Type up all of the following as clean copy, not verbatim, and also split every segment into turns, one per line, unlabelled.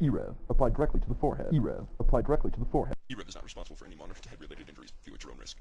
e-rev, applied directly to the forehead. e-rev, applied directly to the forehead.
e-rev is not responsible for any monitor-to-head related injuries. View at your own risk.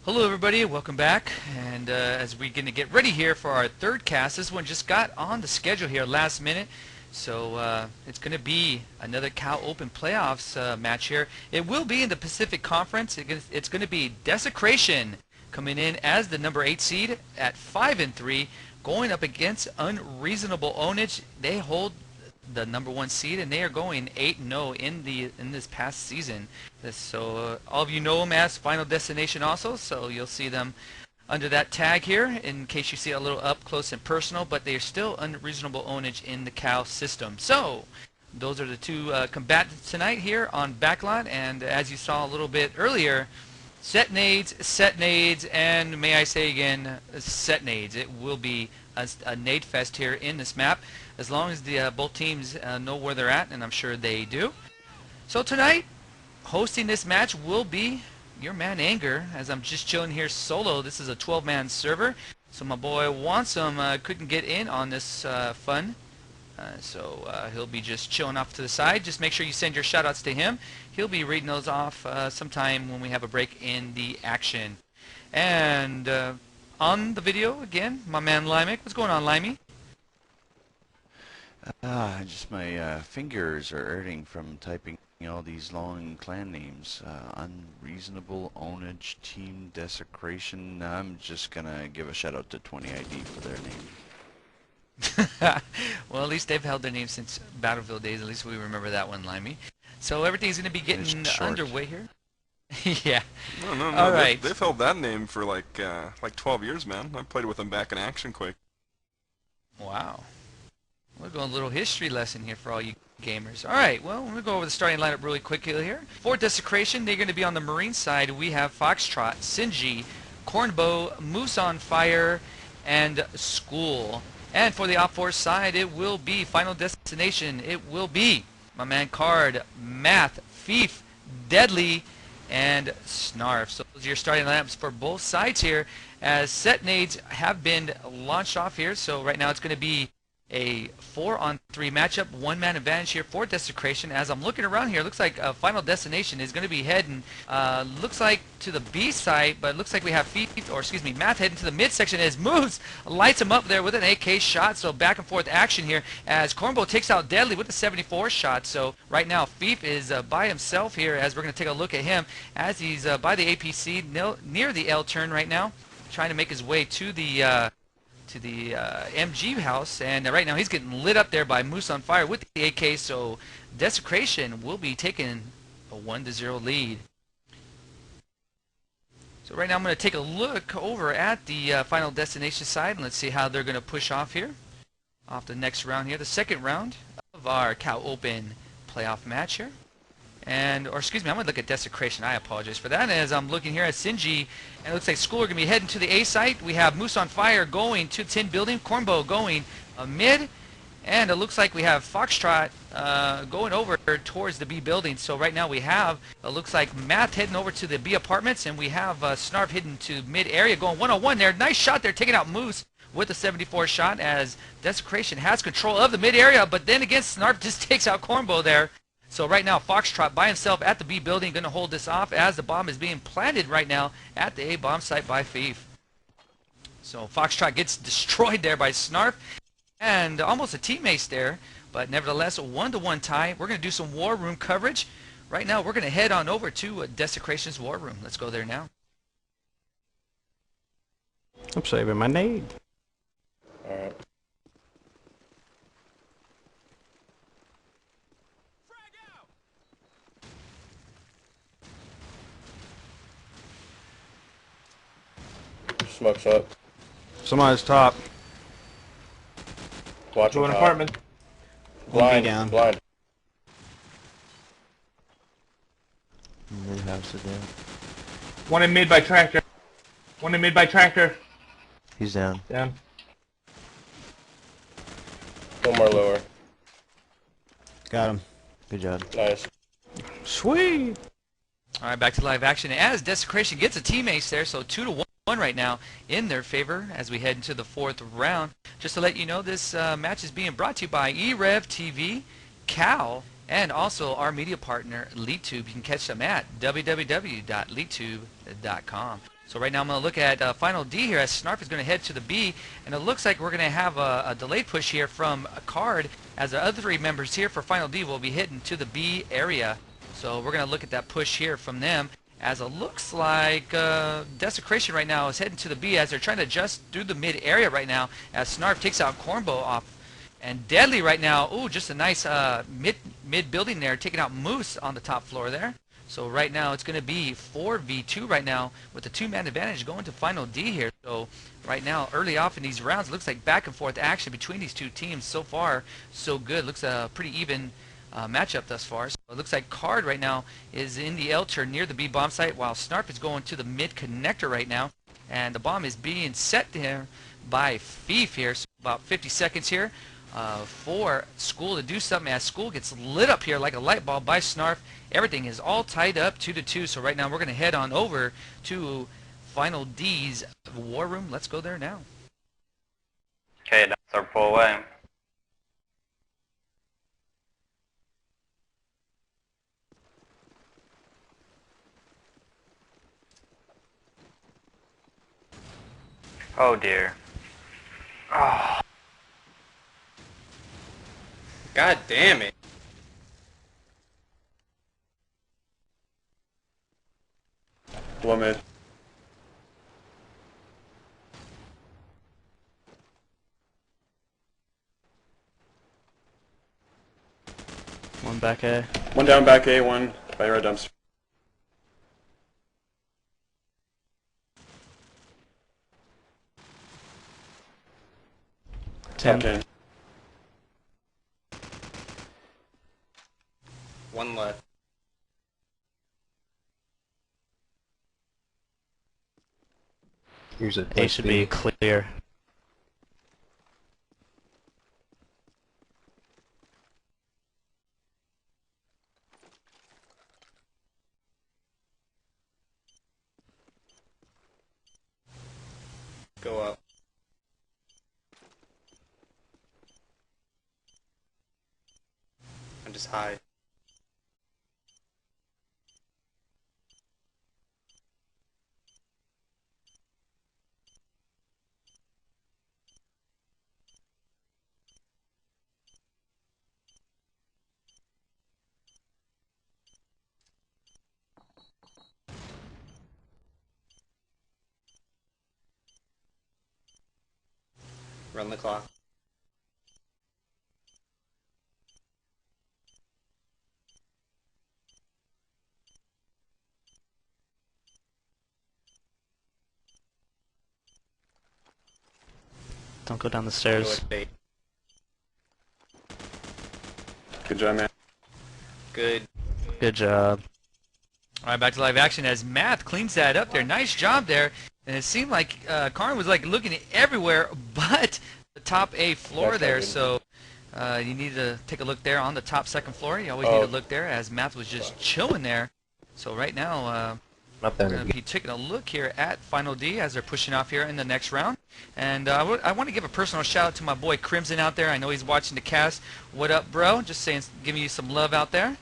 Hello everybody, welcome back, and as we're going to get ready here for our third cast, this one just got on the schedule here last minute, so it's going to be another Cal Open Playoffs match here. It will be in the Pacific Conference. It's going to be Desecration coming in as the number 8 seed at 5-3, going up against Unreasonable Ownage. They hold the number 1 seed, and they are going 8-0 in this past season. So all of you know them as Final Destination also, so you'll see them under that tag here in case you see a little up close and personal, but they are still Unreasonable Ownage in the Cal system. So those are the two combatants tonight here on Backlot, and as you saw a little bit earlier, set nades, and may I say again, set nades. It will be a nade fest here in this map, as long as the both teams know where they're at, and I'm sure they do. So tonight, hosting this match will be your man Anger, as I'm just chilling here solo. This is a 12-man server, so my boy Wansome couldn't get in on this fun, so he'll be just chilling off to the side. Just make sure you send your shoutouts to him. He'll be reading those off sometime when we have a break in the action. And on the video again, my man Limey. What's going on, Limey?
Just my fingers are hurting from typing all these long clan names. Unreasonable Ownage, Team Desecration. I'm just gonna give a shout out to 20ID for their name.
Well, at least they've held their name since Battlefield days. At least we remember that one, Limey. So everything's gonna be getting underway here. Yeah.
No.
All right.
They've held that name for like 12 years, man. I played with them back in Action Quake.
Wow. We're going a little history lesson here for all you gamers. All right, well, we'll go over the starting lineup really quickly here. For Desecration, they're going to be on the Marine side. We have Foxtrot, Sinji, Cornbow, Moose on Fire, and School. And for the Op Force side, it will be Final Destination. It will be my man Card, Math, Fief, Deadly, and Snarf. So those are your starting lineups for both sides here, as set nades have been launched off here. So right now it's going to be a 4-on-3 matchup, one-man advantage here for Desecration. As I'm looking around here, looks like Final Destination is going to be heading, looks like to the B side, but it looks like we have Math heading to the midsection as Moves lights him up there with an AK shot. So back and forth action here as Cornbow takes out Deadly with a 74 shot. So right now Fief is by himself here, as we're going to take a look at him as he's by the APC near the L turn right now, trying to make his way to the MG house, and right now he's getting lit up there by Moose on Fire with the AK. So Desecration will be taking a 1-0 lead. So right now I'm going to take a look over at the Final Destination side, and let's see how they're going to push off here, off the next round here, the second round of our Cal Open playoff match here. I'm going to look at Desecration. I apologize for that. As I'm looking here at Sinji, and it looks like School are going to be heading to the A site. We have Moose on Fire going to Tin Building, Cornbow going mid, and it looks like we have Foxtrot going over towards the B building. So right now we have, it looks like Math heading over to the B apartments, and we have Snarf heading to mid area going one-on-one there. Nice shot there, taking out Moose with a 74 shot, as Desecration has control of the mid area, but then again Snarf just takes out Cornbow there. So right now Foxtrot by himself at the B building, going to hold this off as the bomb is being planted right now at the A bomb site by Fief. So Foxtrot gets destroyed there by Snarf, and almost a teammate there, but nevertheless a 1-1 tie. We're going to do some War Room coverage. Right now we're going to head on over to Desecration's War Room. Let's go there now.
I'm saving my nade.
Alright. Smoke's up.
Somebody's top.
Watch
Go
him
an
top.
apartment.
Blind.
down.
Blind.
Mid house again.
One in mid by tractor. One in mid by tractor.
He's down.
Down.
One more lower.
Got him. Good job.
Nice.
Sweet.
All right, back to live action as Desecration gets a teammate there, so 2-1 right now in their favor as we head into the fourth round. Just to let you know, this match is being brought to you by e-rev TV, Cal, and also our media partner, LeadTube. You can catch them at www.leadtube.com. So right now I'm going to look at Final D here as Snarf is going to head to the B, and it looks like we're going to have a delayed push here from a card, as the other three members here for Final D will be heading to the B area. So we're going to look at that push here from them, as it looks like Desecration right now is heading to the B as they're trying to adjust through the mid area right now, as Snarf takes out Cornbow off. And Deadly right now, ooh, just a nice mid building there, taking out Moose on the top floor there. So right now it's going to be 4v2 right now, with the two-man advantage going to Final D here. So right now, early off in these rounds, it looks like back and forth action between these two teams. So far, so good. Looks a pretty even matchup thus far. So it looks like Card right now is in the L turn near the B bomb site, while Snarf is going to the mid connector right now, and the bomb is being set there by Fief here. So about 50 seconds here for School to do something, as School gets lit up here like a light bulb by Snarf. Everything is all tied up 2-2. So right now we're going to head on over to Final D's War Room. Let's go there now.
Okay, that's our pull away. Oh dear. Oh.
God damn it.
One mid.
One back A.
One down back A, one by your dumpster. Top 10.
One left.
Here's a
A should be clear.
just hide. Run the clock.
Don't go down the
Go
stairs.
with bait.
Good job, man.
Good.
Good job.
All right, back to live action as Matt cleans that up there. Nice job there. And it seemed like Karn was like looking everywhere but the top A floor
That's
there.
not good.
So you need to take a look there on the top second floor. You always need to look there as Matt was just chilling there. So right now we're going to be taking a look here at Final D as they're pushing off here in the next round. And I want to give a personal shout out to my boy Crimson out there. I know he's watching the cast. What up, bro? Just saying, giving you some love out there.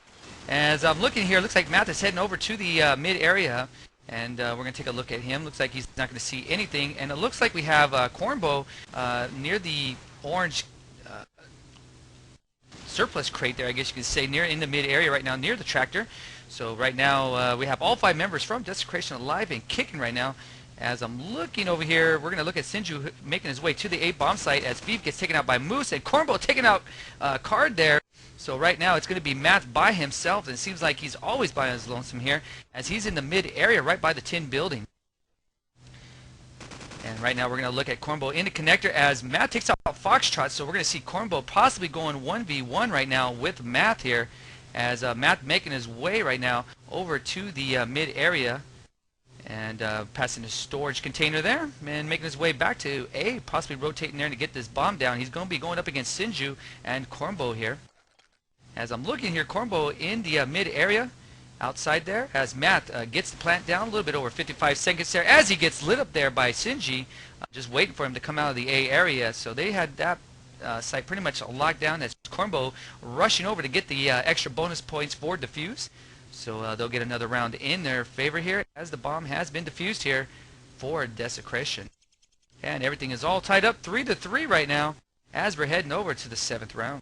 As I'm looking here, looks like Matt is heading over to the mid area, and we're going to take a look at him. Looks like he's not going to see anything, and it looks like we have Cornbow near the orange surplus crate there, I guess you could say, near in the mid area right now, near the tractor. So right now we have all 5 members from Desecration alive and kicking right now. As I'm looking over here, we're going to look at Sinju making his way to the A bomb site as Beef gets taken out by Moose, and Cornbow taking out Card there. So right now it's going to be Matt by himself, and it seems like he's always by his lonesome here as he's in the mid area right by the tin building. And right now we're going to look at Cornbow in the connector as Matt takes out Foxtrot, so we're going to see Cornbow possibly going 1v1 right now with Matt here as Matt making his way right now over to the mid area and passing his storage container there and making his way back to A, possibly rotating there to get this bomb down. He's going to be going up against Sinju and Cornbow here. As I'm looking here, Cornbow in the mid area outside there as Matt gets the plant down a little bit over 55 seconds there as he gets lit up there by Sinji, just waiting for him to come out of the A area. So they had that site pretty much locked down as Cornbow rushing over to get the extra bonus points for defuse. So they'll get another round in their favor here as the bomb has been defused here for Desecration. And everything is all tied up 3-3 right now as we're heading over to the 7th round.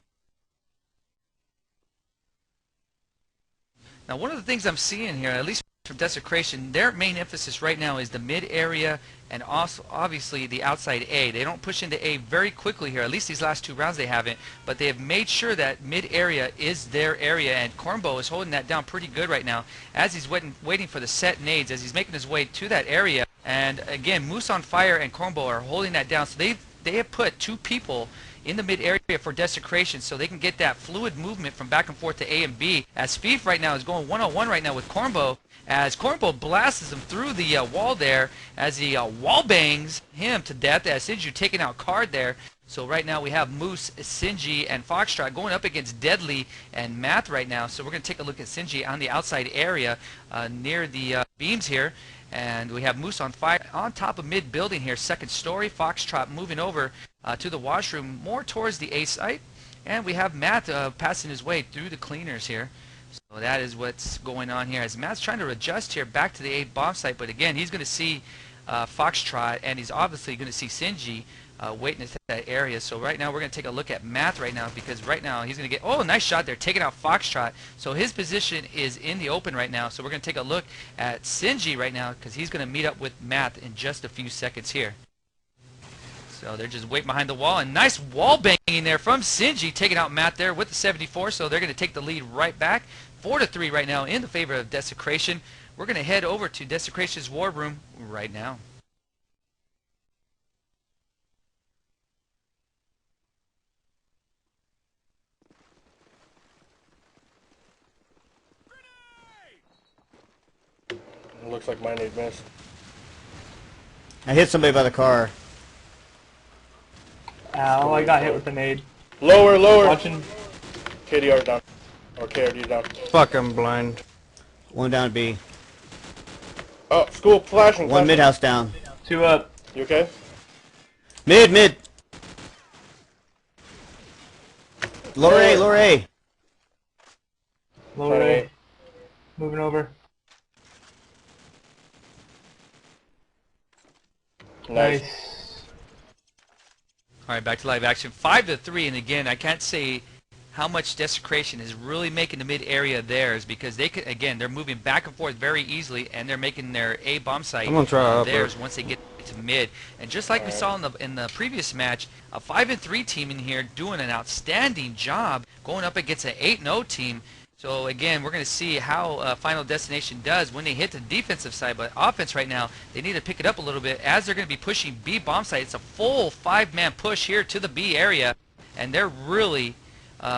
Now, one of the things I'm seeing here, at least from Desecration, their main emphasis right now is the mid area and also obviously the outside A. They don't push into A very quickly here, at least these last 2 rounds they haven't, but they have made sure that mid area is their area, and Cornbow is holding that down pretty good right now as he's waiting for the set nades as he's making his way to that area. And again, Moose on Fire and Cornbow are holding that down, so they have put 2 people in the mid area for Desecration so they can get that fluid movement from back and forth to A and B. As Spieth right now is going one-on-one right now with Cornbow as Cornbow blasts him through the wall there as he wall bangs him to death as Sinju taking out Card there. So right now we have Moose, Sinji, and Foxtrot going up against Deadly and Math right now. So we're going to take a look at Sinji on the outside area near the beams here. And we have Moose on Fire on top of mid building here, 2nd story. Foxtrot moving over to the washroom more towards the A site. And we have Matt passing his way through the cleaners here. So that is what's going on here as Matt's trying to adjust here back to the A bomb site. But again, he's going to see Foxtrot, and he's obviously going to see Sinji waiting at that area. So right now we're going to take a look at Matt right now because right now he's going to get, oh, nice shot there, taking out Foxtrot. So his position is in the open right now. So we're going to take a look at Sinji right now because he's going to meet up with Matt in just a few seconds here. So they're just waiting behind the wall, and nice wall banging there from Sinji, taking out Matt there with the 74. So they're going to take the lead right back, 4-3 right now in the favor of Desecration. We're going to head over to Desecration's war room right now.
It looks like mine ain't missed.
I hit somebody by the car.
Ow, I got hit with a nade.
Lower, lower.
Watching.
KDR down. Or KRD down.
Fuck, I'm blind.
One down B.
Oh, school flashing.
One mid house down.
2 up.
You okay?
Mid. Lower A, lower A.
Lower
Trying
A. Moving over. Nice.
All right, back to live action. 5-3, and again, I can't say how much Desecration is really making the mid area theirs, because they could, again, they're moving back and forth very easily, and they're making their A bomb site theirs once they get to mid. And just like we saw in the previous match, a 5-3 team in here doing an outstanding job going up against an 8-0 team. So again, we're going to see how Final Destination does when they hit the defensive side. But offense right now, they need to pick it up a little bit as they're going to be pushing B bomb site. It's a full 5-man push here to the B area, and they're really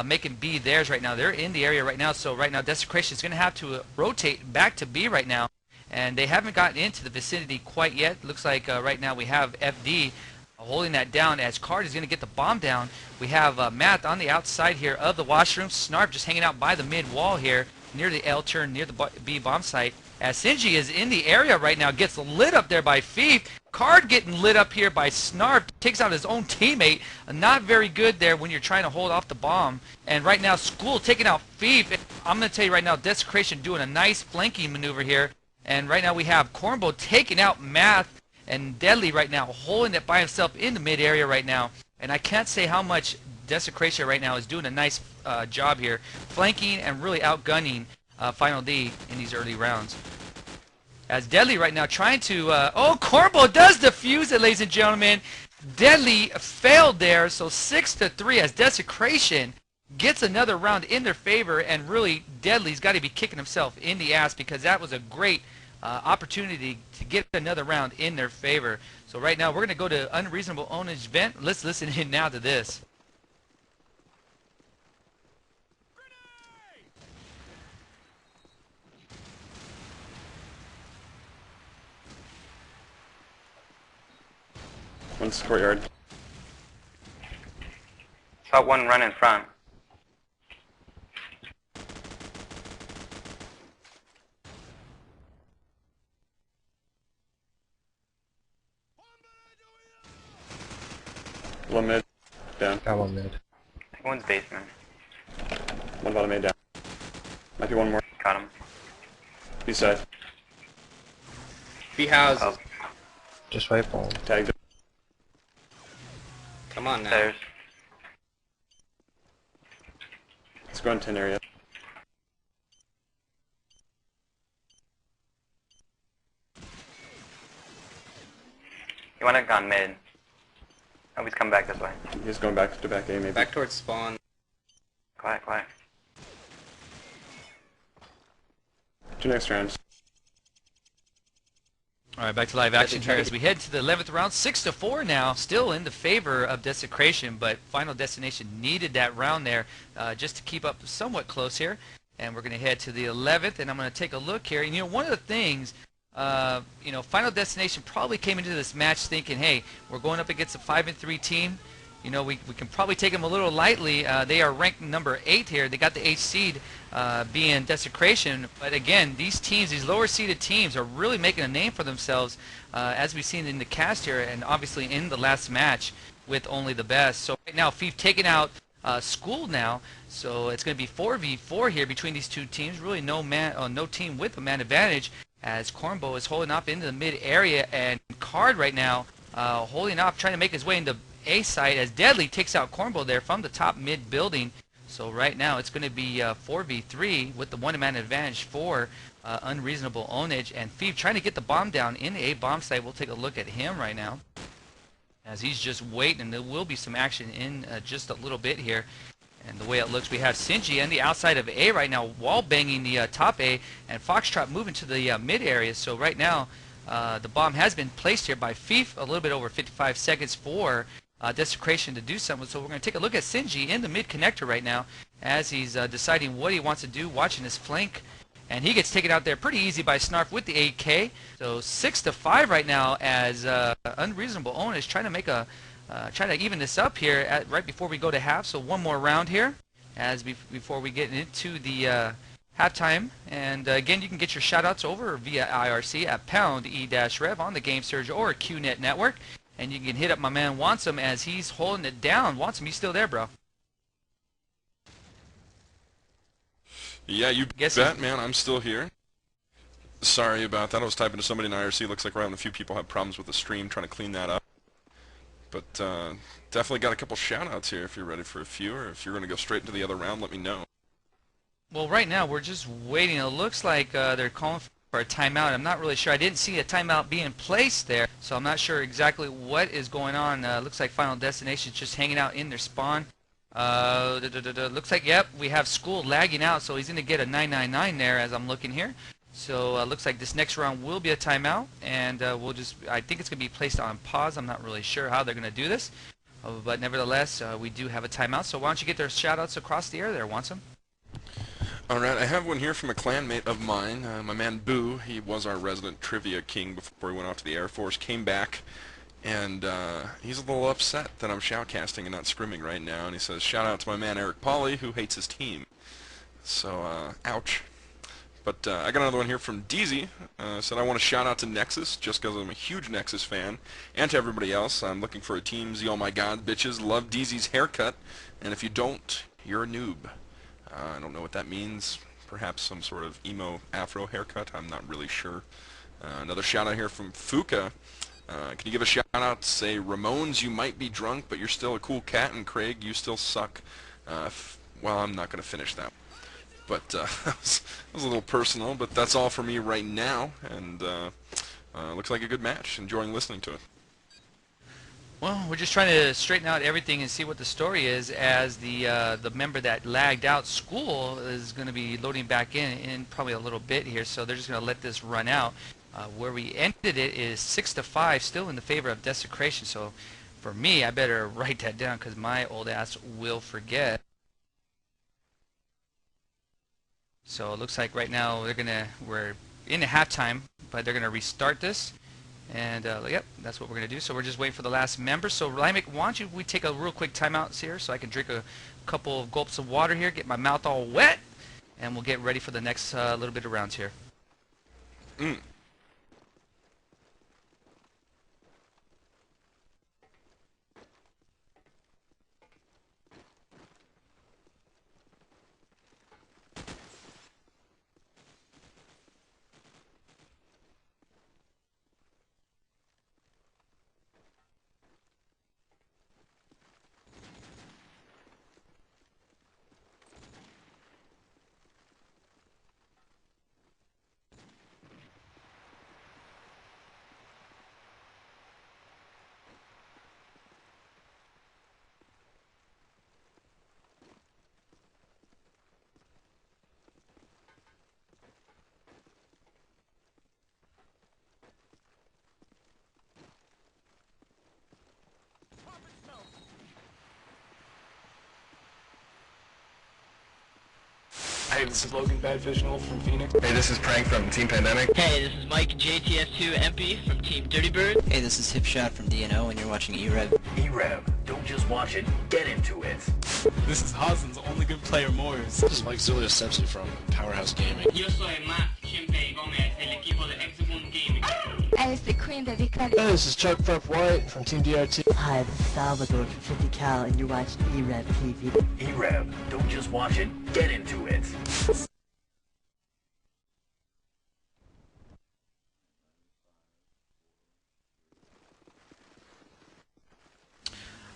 making B theirs right now. They're in the area right now, so right now Desecration is going to have to rotate back to B right now, and they haven't gotten into the vicinity quite yet. Looks like right now we have FD holding that down as Card is going to get the bomb down. We have Matt on the outside here of the washroom. Snarp just hanging out by the mid wall here near the L turn, near the B bomb site. As Sinji is in the area right now, gets lit up there by Fief. Card getting lit up here by Snarp, takes out his own teammate. Not very good there when you're trying to hold off the bomb. And right now, School taking out Fief. I'm going to tell you right now, Desecration doing a nice flanking maneuver here. And right now we have Cornbow taking out Math, and Deadly right now holding it by himself in the mid area right now. And I can't say how much Desecration right now is doing a nice job here, flanking and really outgunning Final D in these early rounds. As Deadly right now trying to, Cornbow does defuse it, ladies and gentlemen. Deadly failed there, so 6-3 as Desecration gets another round in their favor, and really Deadly's got to be kicking himself in the ass because that was a great opportunity to get another round in their favor. So right now we're going to go to Unreasonable Ownage Vent. Let's listen in now to this.
One's courtyard.
Saw one run in front.
One mid. Down.
Got one mid.
I think one's basement.
One bottom mid down. Might be one more.
Got him.
B side.
B houses.
Oh,
Just wait for him.
Tagged.
Come on now.
stairs.
Let's go in 10 area.
He went have gone mid. Oh, he's coming back this way.
He's going back to back A maybe.
Back towards spawn.
Quiet, quiet.
2 next rounds.
All right, back to live action here as we head to the 11th round. 6-4 now, still in the favor of Desecration, but Final Destination needed that round there just to keep up somewhat close here. And we're going to head to the 11th, and I'm going to take a look here. And, you know, one of the things, Final Destination probably came into this match thinking, hey, we're going up against a 5-3 team. You know, we can probably take them a little lightly. They are ranked number 8 here. They got the 8th seed being Desecration. But again, these teams, these lower seeded teams are really making a name for themselves as we've seen in the cast here and obviously in the last match with Only the Best. So right now, Fief taking out School now. So it's going to be 4v4 here between these two teams. Really no team with a man advantage as Cornbow is holding up into the mid area, and Card right now holding up, trying to make his way into A side as Deadly takes out Cornbow there from the top mid building. So right now it's going to be 4v3 with the one-man advantage for Unreasonable Ownage, and Fief trying to get the bomb down in the A bomb site. We'll take a look at him right now as he's just waiting, and there will be some action in just a little bit here. And the way it looks, we have Sinji on the outside of A right now, wall banging the top A, and Foxtrot moving to the mid area. So right now, the bomb has been placed here by Fief, a little bit over 55 seconds for Desecration to do something. So we're going to take a look at Sinji in the mid connector right now as he's deciding what he wants to do, watching his flank. And he gets taken out there pretty easy by Snarf with the 8K. So 6-5 right now as Unreasonable Owner is trying to make a try to even this up here right before we go to half. So one more round here as before we get into the halftime. And again, you can get your shoutouts over via IRC at #E-Rev on the Game Surge or QNet Network. And you can hit up my man Wansum as he's holding it down. Wansum, you still there, bro?
Yeah, you
Guess
bet, man. I'm still here. Sorry about that. I was typing to somebody in IRC. Looks like we're having a few people have problems with the stream, trying to clean that up. But definitely got a couple shout-outs here if you're ready for a few, or if you're going to go straight into the other round, let me know.
Well, right now we're just waiting. It looks like they're calling for a timeout. I'm not really sure. I didn't see a timeout being placed there, so I'm not sure exactly what is going on. Looks like Final Destination's just hanging out in their spawn. Looks like, yep, we have School lagging out, so he's going to get a 999 there as I'm looking here. So looks like this next round will be a timeout, and I think it's going to be placed on pause. I'm not really sure how they're going to do this, but nevertheless, we do have a timeout. So why don't you get their shout-outs across the air there, Wansum?
Alright, I have one here from a clanmate of mine, my man Boo. He was our resident trivia king before he went off to the Air Force, came back, and he's a little upset that I'm shoutcasting and not scrimming right now, and he says, shout out to my man Eric Pauly, who hates his team. So, ouch. But I got another one here from DZ. Said I want to shout out to Nexus, just because I'm a huge Nexus fan, and to everybody else. I'm looking for a team. Oh my god, bitches, love DZ's haircut, and if you don't, you're a noob. I don't know what that means. Perhaps some sort of emo afro haircut. I'm not really sure. Another shout out here from Fuka. Can you give a shout out? Say, Ramones, you might be drunk, but you're still a cool cat, and Craig, you still suck. Well, I'm not going to finish that. But that was a little personal, but that's all for me right now, and looks like a good match. Enjoying listening to it.
Well, we're just trying to straighten out everything and see what the story is, as the member that lagged out, School, is going to be loading back in probably a little bit here, so they're just going to let this run out. Where we ended it is 6-5, still in the favor of Desecration, so for me, I better write that down because my old ass will forget. So it looks like right now we're in a halftime, but they're gonna restart this, and yep, that's what we're gonna do. So we're just waiting for the last member. So Limek, why don't we take a real quick timeout here, so I can drink a couple of gulps of water here, get my mouth all wet, and we'll get ready for the next little bit of rounds here.
Hey, this is Logan Badfish Noel from Phoenix.
Hey, this is Prank from Team Pandemic.
Hey, this is Mike JTS2 MP from Team Dirty Bird.
Hey, this is Hipshot from DNO, and you're watching e-rev.
e-rev, don't just watch it, get into it.
This is Hazen's only good player Morris.
This is Mike Zulia Sepsi from Powerhouse Gaming.
Yo soy Matt Chimpei Gomez del equipo de Exaboom Gaming.
And it's the Queen Dedicated.
Hey, this is Chuck Prep White from Team DRT.
Hi, this is Salvador from 50cal, and you're watching e-rev TV.
e-rev, don't just watch it, get into it.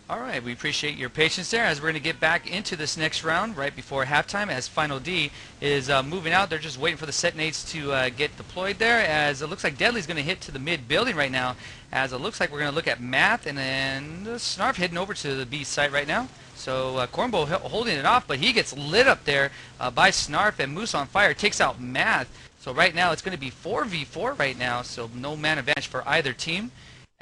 Alright, we appreciate your patience there as we're going to get back into this next round right before halftime, as Final D is moving out. They're just waiting for the set nades to get deployed there, as it looks like Deadly's going to hit to the mid building right now, as it looks like we're going to look at Math and then Snarf heading over to the B site right now. So Cornbow holding it off, but he gets lit up there by Snarf, and Moose on fire takes out Math. So right now it's going to be 4v4 right now, so no man advantage for either team.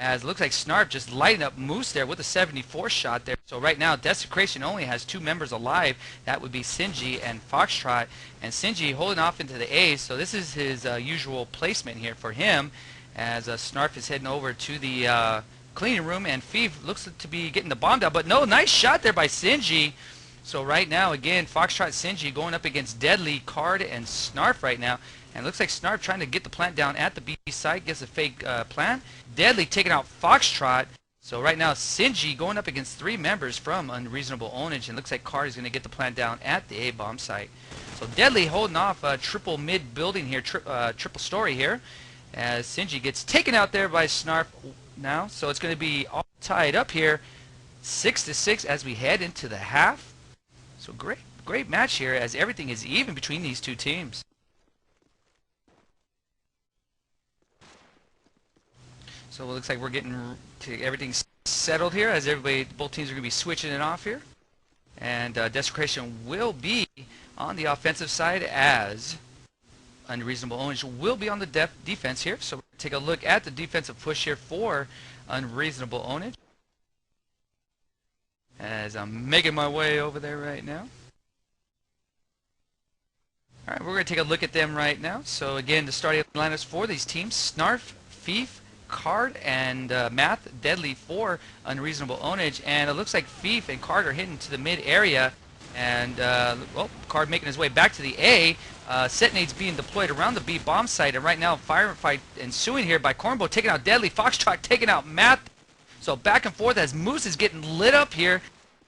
As it looks like Snarf just lighting up Moose there with a 74 shot there. So right now Desecration only has 2 members alive. That would be Sinji and Foxtrot. And Sinji holding off into the A, so this is his usual placement here for him. As Snarf is heading over to the cleaning room, and Feeve looks to be getting the bomb down. But no, nice shot there by Sinji. So right now, again, Foxtrot Sinji going up against Deadly, Card, and Snarf right now. And it looks like Snarf trying to get the plant down at the B site, gets a fake plant. Deadly taking out Foxtrot. So right now, Sinji going up against 3 members from Unreasonable Ownage, and looks like Card is going to get the plant down at the A-bomb site. So Deadly holding off triple mid building here, triple story here, as Sinji gets taken out there by Snarf now. So it's going to be all tied up here, 6-6 as we head into the half. So great match here, as everything is even between these two teams. So it looks like we're getting to everything settled here, as both teams are going to be switching it off here. And Desecration will be on the offensive side, as Unreasonable Ownage will be on the defense here. So we're going to take a look at the defensive push here for Unreasonable Ownage, as I'm making my way over there right now. Alright, we're going to take a look at them right now. So again, the starting lineups for these teams: Snarf, Fief, Card, and Math. Deadly for Unreasonable Ownage. And it looks like Fief and Card are hitting to the mid area. And, well, Card making his way back to the A. Set nades being deployed around the B bomb site. And right now, firefight ensuing here by Cornbow taking out Deadly. Foxtrot taking out Math. So back and forth as Moose is getting lit up here.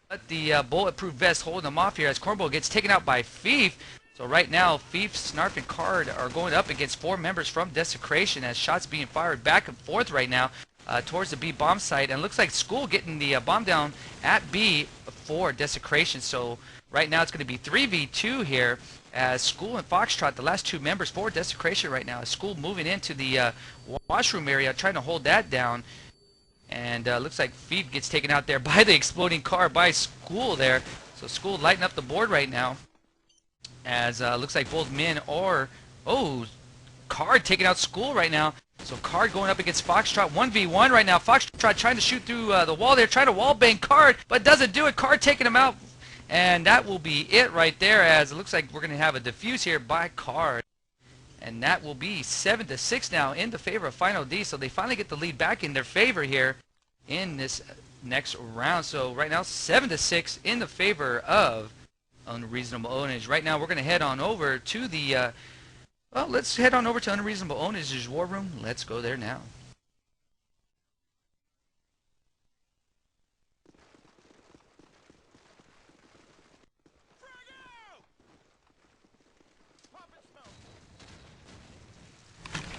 But the bulletproof vest holding them off here as Cornbow gets taken out by Fief. So right now, Fief, Snarf, and Card are going up against 4 members from Desecration, as shots being fired back and forth right now towards the B bomb site. And it looks like School getting the bomb down at B for Desecration. So right now it's going to be 3v2 here, as School and Foxtrot, the last 2 members for Desecration right now. School moving into the washroom area, trying to hold that down. And looks like Fief gets taken out there by the exploding car by School there. So School lighting up the board right now, as looks like both men are... Oh, Card taking out School right now. So Card going up against Foxtrot, 1v1 right now. Foxtrot trying to shoot through the wall there, trying to wallbang Card, but doesn't do it. Card taking him out, and that will be it right there, as it looks like we're going to have a defuse here by Card. And that will be 7-6 now in the favor of Final D. So they finally get the lead back in their favor here in this next round. So right now, 7-6 in the favor of Unreasonable Ownage. Right now, we're going to head on over to the... well, let's head on over to Unreasonable Onage's war room. Let's go there now.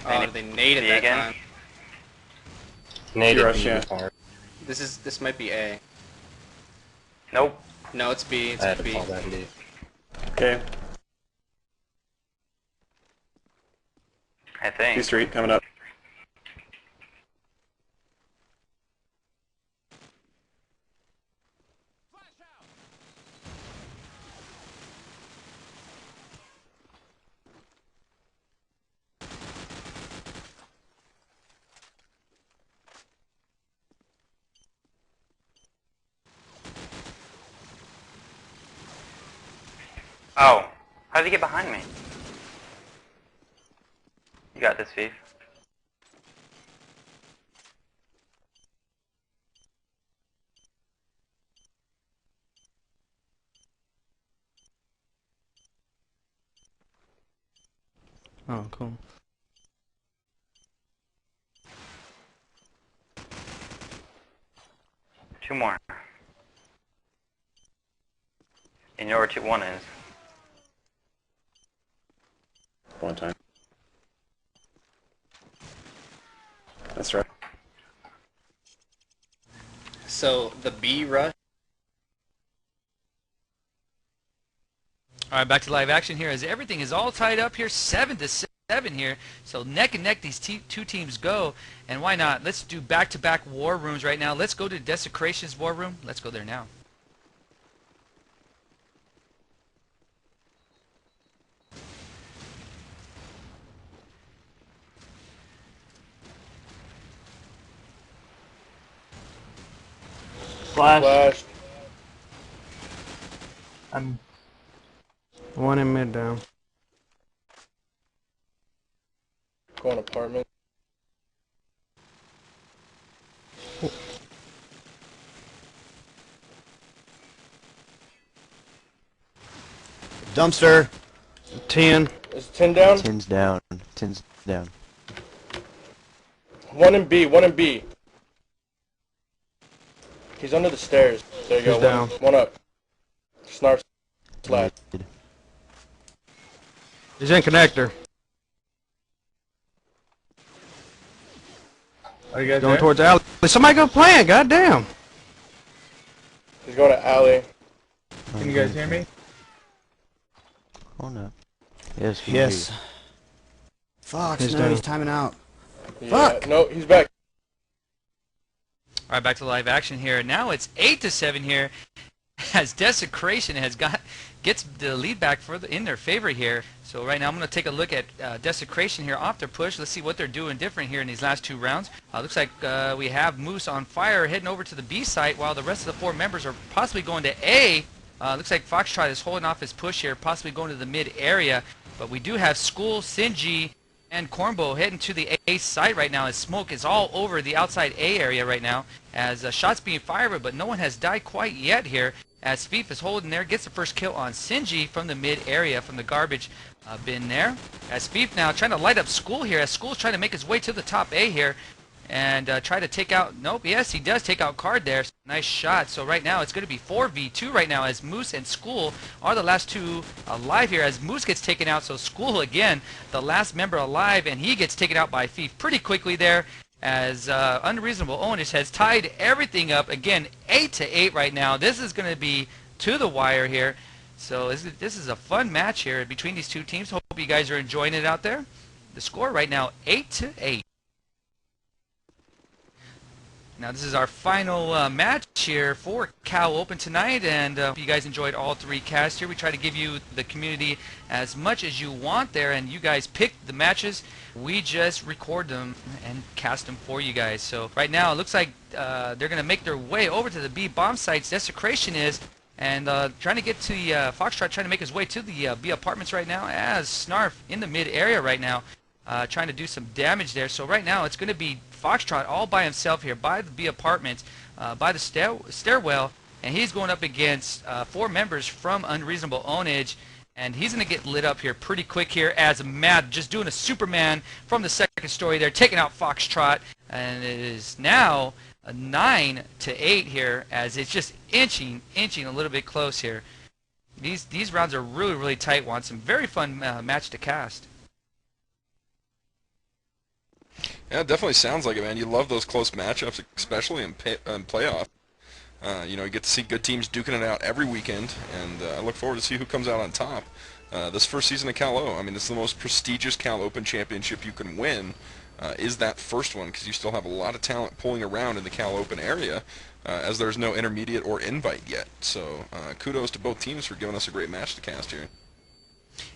Oh, they naded that time.
Naded B hard.
This might be A.
Nope.
No, it's B. It's
I had to
B.
call that D. Okay.
I think.
B Street coming up.
Oh, how did he get behind me? You got this, Fief.
Oh, cool.
Two more. And you know where 1 is.
One time. That's right.
So the B rush.
All right, back to live action here, as everything is all tied up here, 7-7 here. So neck and neck these two teams go, and why not? Let's do back-to-back war rooms right now. Let's go to Desecration's war room. Let's go there now.
Flash. I'm...
One in mid down.
Going apartment.
Dumpster. 10.
Is 10 down?
10's down. 10's down.
One in B. He's under the stairs. There you go.
He's down.
One up. Snarf slide.
He's in connector.
Are you guys
Going
there?
towards the alley. Somebody go plant, goddamn.
He's going to alley.
Can you guys hear me?
Oh no. Yes.
Yes. Fox,
He's
no,
down.
he's timing out.
Yeah,
Fuck!
no, he's back.
All right, back to live action here. Now it's 8-7 here, as Desecration gets the lead back in their favor here. So right now I'm going to take a look at Desecration here off their push. Let's see what they're doing different here in these last two rounds. Looks like we have Moose on fire heading over to the B site, while the rest of the 4 members are possibly going to A. Looks like Foxtrot is holding off his push here, possibly going to the mid area. But we do have School, Sinji, and Cornbow heading to the A site right now, as smoke is all over the outside A area right now, as shots being fired, but no one has died quite yet here, as Feef is holding there, gets the first kill on Sinji from the mid area, from the garbage bin there, as Feef now trying to light up School here, as School's trying to make his way to the top A here, and try to take out, nope, yes, he does take out Card there. Nice shot. So right now it's going to be 4v2 right now, as Moose and School are the last two alive here, as Moose gets taken out. So School, again, the last member alive, and he gets taken out by Thief pretty quickly there, as Unreasonable Owners has tied everything up. Again, 8-8 right now. This is going to be to the wire here. So this is a fun match here between these two teams. Hope you guys are enjoying it out there. The score right now, 8-8. Now this is our final match here for Cal Open tonight, and if you guys enjoyed all 3 casts here, we try to give you, the community, as much as you want there, and you guys pick the matches. We just record them and cast them for you guys. So right now it looks like they're going to make their way over to the B bomb sites. Desecration is, and trying to get to the Foxtrot, trying to make his way to the B apartments right now, as Snarf in the mid area right now, trying to do some damage there. So right now it's going to be Foxtrot all by himself here by the B apartment, by the stairwell, and he's going up against 4 members from Unreasonable Ownage, and he's going to get lit up here pretty quick here, as Matt just doing a Superman from the second story there, taking out Foxtrot, and it is now a 9-8 here, as it's just inching a little bit close here. These rounds are really tight ones. Some very fun match to cast.
Yeah, it definitely sounds like it, man. You love those close matchups, especially in playoff. You know, you get to see good teams duking it out every weekend, and I look forward to see who comes out on top. This first season of Cal O, I mean, this is the most prestigious Cal Open championship you can win, is that first one, because you still have a lot of talent pulling around in the Cal Open area, as there's no intermediate or invite yet. So kudos to both teams for giving us a great match to cast here.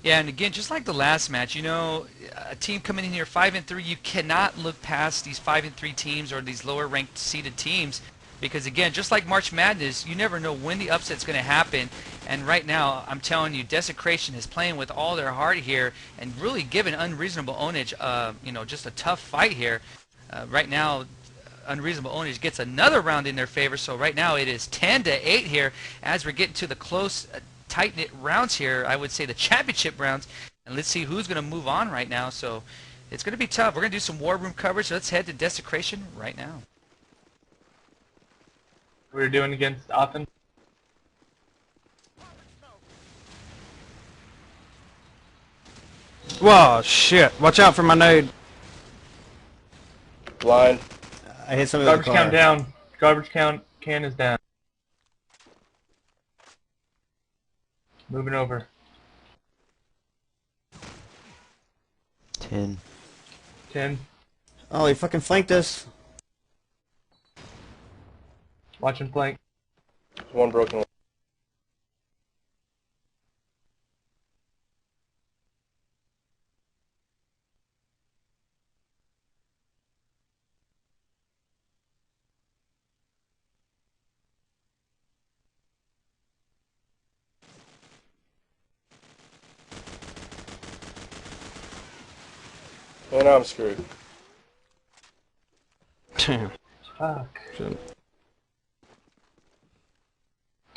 Yeah, and again, just like the last match, you know, a team coming in here 5-3, you cannot look past these 5-3 teams or these lower ranked seeded teams, because again, just like March Madness, you never know when the upset's going to happen. And right now, I'm telling you, Desecration is playing with all their heart here and really giving Unreasonable Ownage, you know, just a tough fight here. Right now, Unreasonable Ownage gets another round in their favor, so right now it is 10-8 here as we're getting to the close, tight-knit rounds here. I would say the championship rounds, and let's see who's going to move on right now. So it's going to be tough. We're going to do some War Room coverage. So let's head to Desecration right now.
We're doing against Offen.
Whoa, shit. Watch out for my nade.
Blind.
I hit somebody with a
Garbage
car.
count down. Garbage can is down. Moving over.
10.
10.
Oh, he fucking flanked us.
Watching flank.
One broken. And I'm screwed.
Damn.
Fuck.
Shit.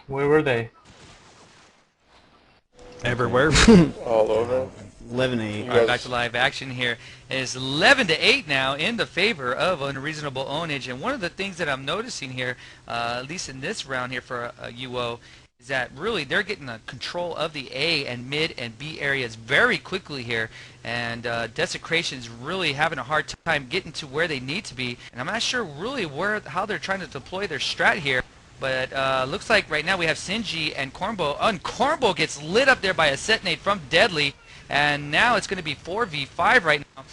Where were they?
Everywhere.
All over.
11-8.
All right, back to live action here. It's 11-8 now in the favor of Unreasonable Ownage. And one of the things that I'm noticing here, at least in this round here for UO, is that really they're getting a control of the A and mid and B areas very quickly here. And Desecration's really having a hard time getting to where they need to be. And I'm not sure really how they're trying to deploy their strat here. But looks like right now we have Sinji and Cornbow. And Cornbow gets lit up there by a Setonate from Deadly. And now it's going to be 4v5 right now.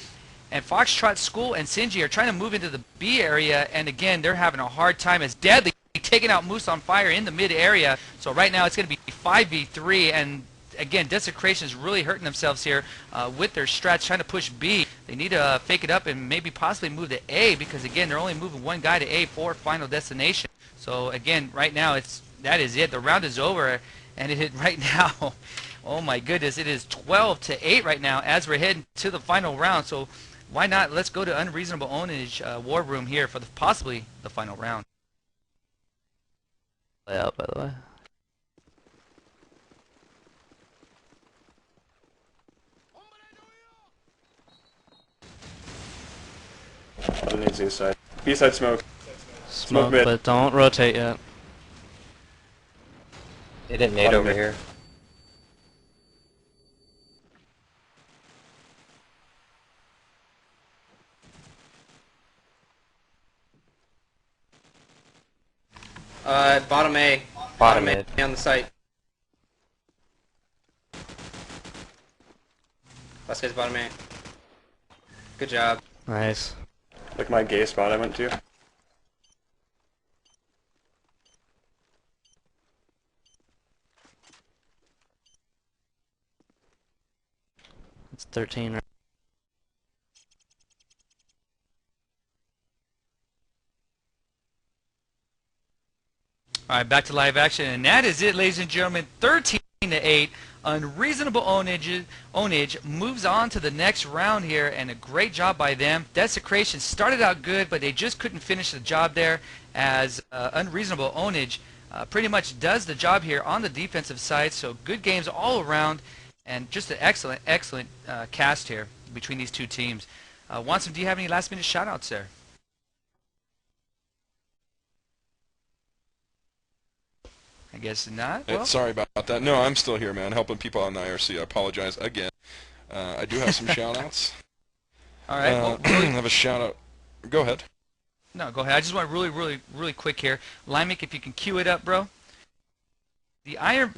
And Foxtrot School and Sinji are trying to move into the B area. And again, they're having a hard time as Deadly taking out Moose on Fire in the mid area. So right now it's going to be 5v3. And again, Desecration is really hurting themselves here with their strats trying to push B. They need to fake it up and maybe possibly move to A because again, they're only moving one guy to A for Final Destination. So again, right now that is it. The round is over, and it right now. Oh my goodness, it is 12-8 right now as we're heading to the final round. So why not? Let's go to Unreasonable Ownage War Room here for possibly the final round.
Layout, by the way.
On the Z side. B side smoke.
Smoke
mid.
But don't rotate yet.
They didn't nade over here.
Bottom A.
Bottom mid.
A on the site. Last guy's bottom A. Good job.
Nice.
Like my gay spot I went to.
It's 13 right.
All right, back to live action, and that is it, ladies and gentlemen. 13-8. Unreasonable Ownage moves on to the next round here, and a great job by them. Desecration started out good, but they just couldn't finish the job there as Unreasonable Ownage pretty much does the job here on the defensive side. So good games all around, and just an excellent cast here between these two teams. Watson, do you have any last-minute shout-outs there? I guess not. Well,
Sorry about that. No, I'm still here, man, helping people out in the IRC. I apologize again. I do have some shout-outs.
All right. Well,
I have a shout-out. Go ahead.
No, go ahead. I just want really quick here. Limik, if you can cue it up, bro. I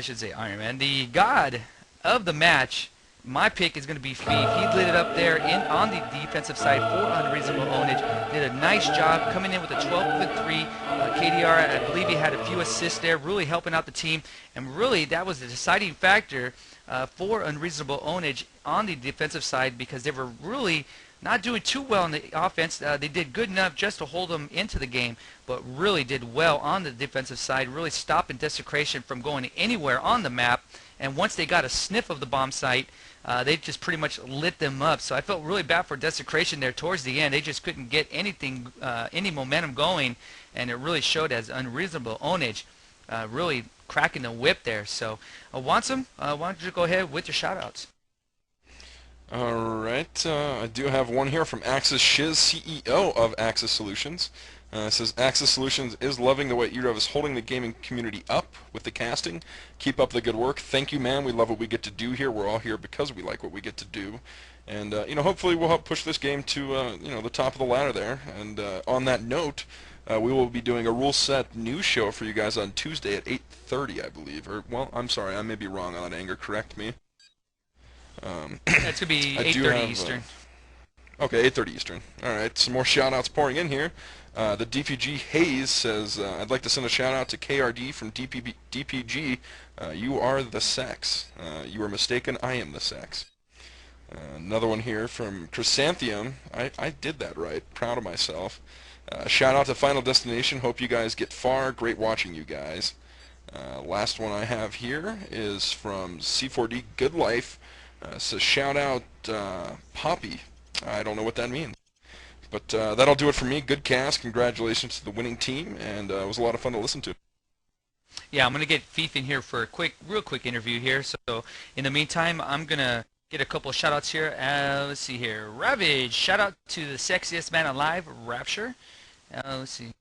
should say Iron Man, the god of the match. My pick is going to be Feed. He lit it up there on the defensive side for Unreasonable Ownage. Did a nice job coming in with a 12-3 KDR. I believe he had a few assists there, really helping out the team. And really, that was the deciding factor for Unreasonable Ownage on the defensive side because they were really not doing too well in the offense. They did good enough just to hold them into the game, but really did well on the defensive side, really stopping Desecration from going anywhere on the map. And once they got a sniff of the bomb site, they just pretty much lit them up. So I felt really bad for Desecration there towards the end. They just couldn't get anything, any momentum going, and it really showed as Unreasonable Ownage really cracking the whip there. So, Watson, why don't you go ahead with your shout-outs?
All right. I do have one here from Axis Shiz, CEO of Axis Solutions. It says, Axis Solutions is loving the way e-rev is holding the gaming community up with the casting. Keep up the good work. Thank you, man. We love what we get to do here. We're all here because we like what we get to do. And, hopefully we'll help push this game to, the top of the ladder there. And on that note, we will be doing a Rule Set news show for you guys on Tuesday at 8:30, I believe. Or, well, I'm sorry. I may be wrong on that, Anger. Correct me.
That's going to be 8:30 Eastern.
Okay, 8:30 Eastern. All right, some more shout-outs pouring in here. The DPG Hayes says, I'd like to send a shout-out to KRD from DPG. You are the sex. You are mistaken. I am the sex. Another one here from Chrysanthemum. I did that right. Proud of myself. Shout-out to Final Destination. Hope you guys get far. Great watching you guys. Last one I have here is from C4D Good Life. Says, shout-out Poppy. I don't know what that means. But that'll do it for me. Good cast. Congratulations to the winning team, and it was a lot of fun to listen to.
Yeah, I'm going to get Fief in here for a real quick interview here. So in the meantime, I'm going to get a couple of shout outs here. Let's see here. Ravage, shout out to the sexiest man alive, Rapture. Let's see.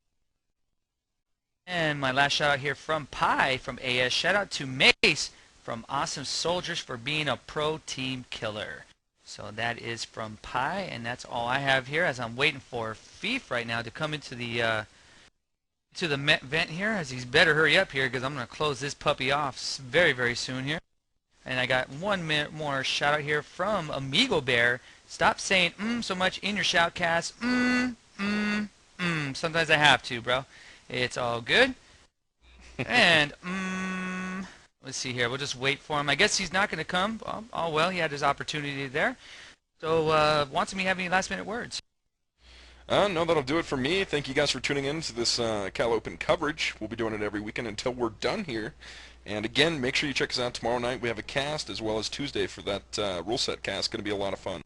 And my last shout out here from Pi from AS. Shout out to Mace from Awesome Soldiers for being a pro team killer. So that is from Pi, and that's all I have here as I'm waiting for Fief right now to come into the vent here, as he's better hurry up here because I'm going to close this puppy off very, very soon here. And I got 1 minute more shout out here from Amigo Bear. Stop saying so much in your shoutcast. Sometimes I have to, bro. It's all good. And let's see here. We'll just wait for him. I guess he's not going to come. Oh well, he had his opportunity there. So, Wansome, you have any last minute words?
No, that'll do it for me. Thank you guys for tuning in to this Cal Open coverage. We'll be doing it every weekend until we're done here. And again, make sure you check us out tomorrow night. We have a cast as well as Tuesday for that rule set cast. It's going to be a lot of fun.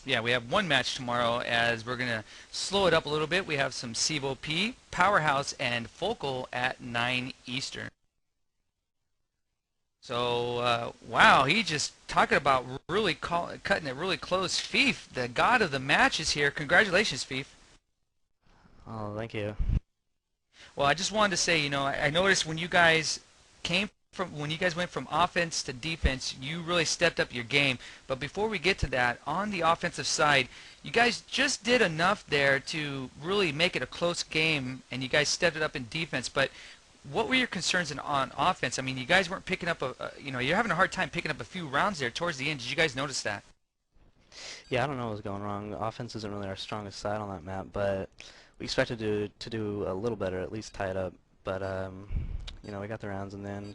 Yeah, we have one match tomorrow as we're going to slow it up a little bit. We have some Civo P, Powerhouse, and Focal at 9 Eastern. So, wow, he just talking about really cutting it really close. Fief, the god of the match, is here. Congratulations, Fief.
Oh, thank you.
Well, I just wanted to say, you know, I noticed when you guys went from offense to defense, you really stepped up your game. But before we get to that, on the offensive side, you guys just did enough there to really make it a close game, and you guys stepped it up in defense. But what were your concerns on offense? I mean, you guys weren't picking up you're having a hard time picking up a few rounds there towards the end. Did you guys notice that?
Yeah, I don't know what was going wrong. Offense isn't really our strongest side on that map, but we expected to do a little better, at least tie it up. But you know, we got the rounds, and then we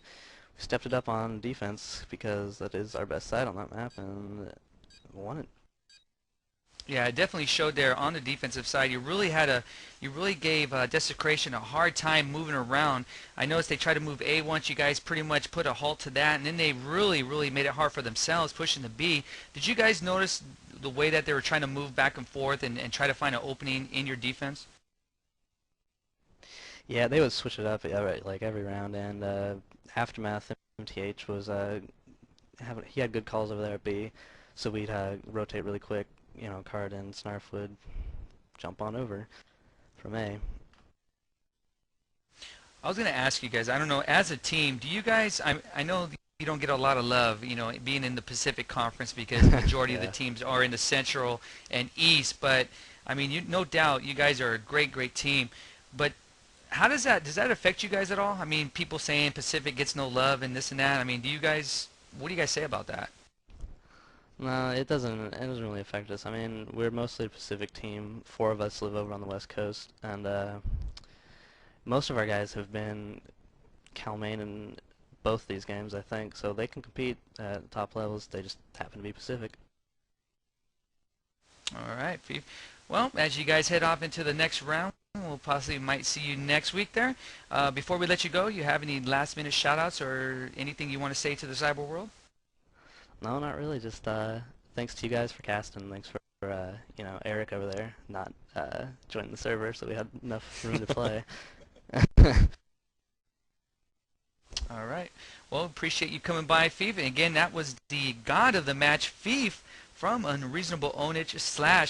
stepped it up on defense because that is our best side on that map, and won it.
Yeah, it definitely showed there on the defensive side. You really gave Desecration a hard time moving around. I noticed they tried to move A once. You guys pretty much put a halt to that, and then they really made it hard for themselves pushing the B. Did you guys notice the way that they were trying to move back and forth and try to find an opening in your defense?
Yeah, they would switch it up like every round, and Aftermath MTH was he had good calls over there at B, so we'd rotate really quick. You know, Card and Snarf would jump on over from A.
I was going to ask you guys, I don't know, as a team, do you guys, I know you don't get a lot of love, you know, being in the Pacific Conference because the majority of the teams are in the Central and East, but, I mean, no doubt you guys are a great team, but how does that affect you guys at all? I mean, people saying Pacific gets no love and this and that. I mean, what do you guys say about that?
No, it doesn't really affect us. I mean, we're mostly a Pacific team. 4 of us live over on the West Coast, and most of our guys have been Cal main in both these games, I think, so they can compete at top levels. They just happen to be Pacific.
All right, Fief. Well, as you guys head off into the next round, we'll might see you next week there. Before we let you go, you have any last-minute shout-outs or anything you want to say to the cyber world?
No, not really. Just thanks to you guys for casting. Thanks for you know, Eric over there not joining the server, so we had enough room to play.
All right. Well, appreciate you coming by, Fief. And again, that was the god of the match, Fief, from Unreasonable Ownage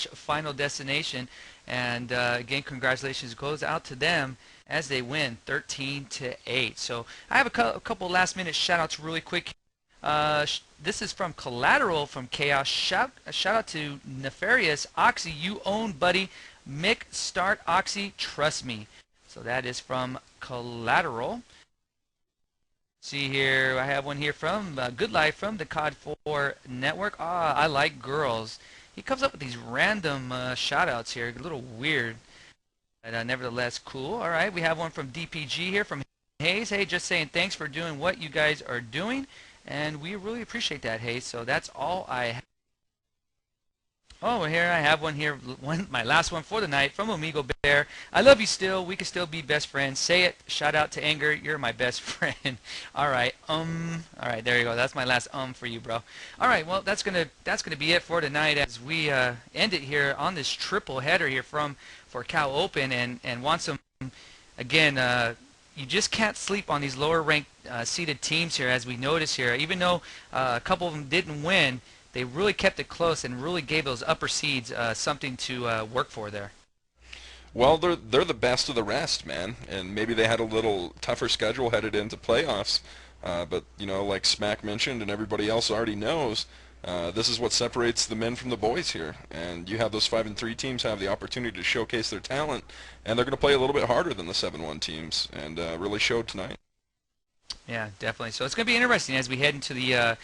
/ Final Destination. And again, congratulations goes out to them as they win 13-8. So I have a couple last-minute shout-outs really quick. This is from Collateral from Chaos. Shout out to Nefarious. Oxy, you own, buddy. Mick, start Oxy, trust me. So that is from Collateral. See here, I have one here from Good Life from the COD4 Network. I like girls. He comes up with these random shout-outs here, a little weird, but nevertheless cool. All right, we have one from DPG here from Hayes. Hey, just saying thanks for doing what you guys are doing. And we really appreciate that, Hayes. So that's all I have. Oh, here I have one here, my last one for the night from Amigo Bear. I love you still. We can still be best friends. Say it. Shout out to Anger. You're my best friend. All right. All right. There you go. That's my last for you, bro. All right. Well, that's gonna be it for tonight as we end it here on this triple header here for Cal Open and want some again. you just can't sleep on these lower ranked seeded teams here, as we notice here. Even though a couple of them didn't win, they really kept it close and really gave those upper seeds something to work for there.
Well, they're the best of the rest, man, and maybe they had a little tougher schedule headed into playoffs. But you know, like Smack mentioned, and everybody else already knows, this is what separates the men from the boys here. And you have those 5-3 teams have the opportunity to showcase their talent, and they're going to play a little bit harder than the 7-1 teams, and really showed tonight.
Yeah, definitely. So it's going to be interesting as we head into the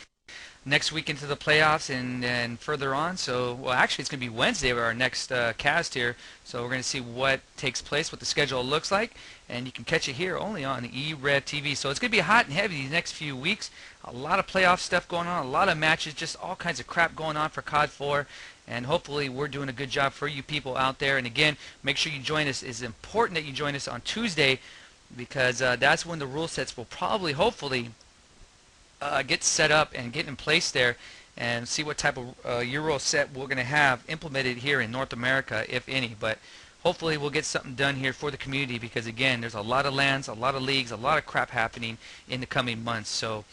next week into the playoffs and further on. So, well, actually, it's going to be Wednesday of our next cast here. So we're going to see what takes place, what the schedule looks like, and you can catch it here only on e-rev TV. So it's going to be hot and heavy these next few weeks. A lot of playoff stuff going on, a lot of matches, just all kinds of crap going on for COD4. And hopefully we're doing a good job for you people out there. And again, make sure you join us. It's important that you join us on Tuesday, because that's when the rule sets will probably, hopefully, get set up and get in place there, and see what type of Euro set we're going to have implemented here in North America, if any. But hopefully we'll get something done here for the community, because again, there's a lot of lands, a lot of leagues, a lot of crap happening in the coming months. So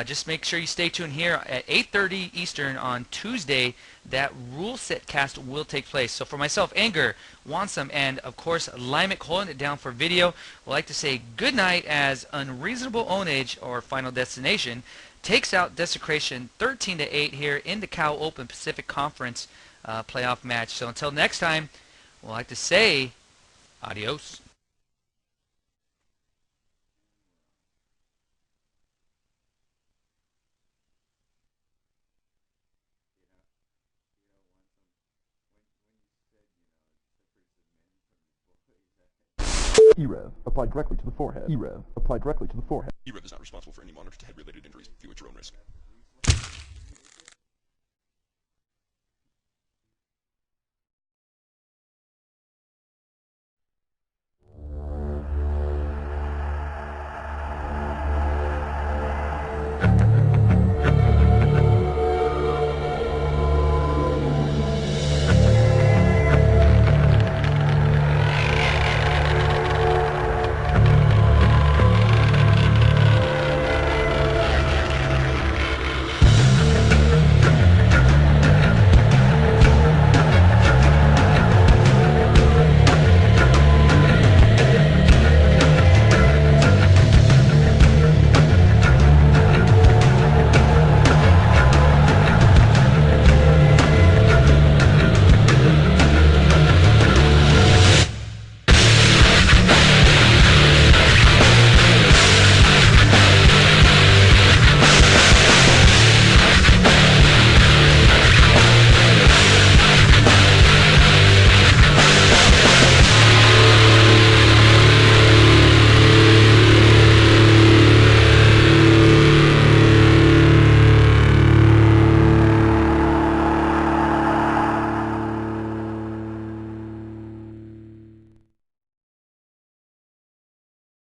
just make sure you stay tuned here at 8:30 Eastern on Tuesday. That rule set cast will take place. So for myself, Anger, Wansome, and of course Limerick holding it down for video, I'd like to say good night as Unreasonable Ownage, or Final Destination, takes out Desecration 13-8 here in the Cal Open Pacific Conference playoff match. So until next time, we'd like to say adios.
e-rev, applied directly to the forehead. e-rev, applied directly to the forehead. e-rev is not responsible for any monitor to head-related injuries. View at your own risk.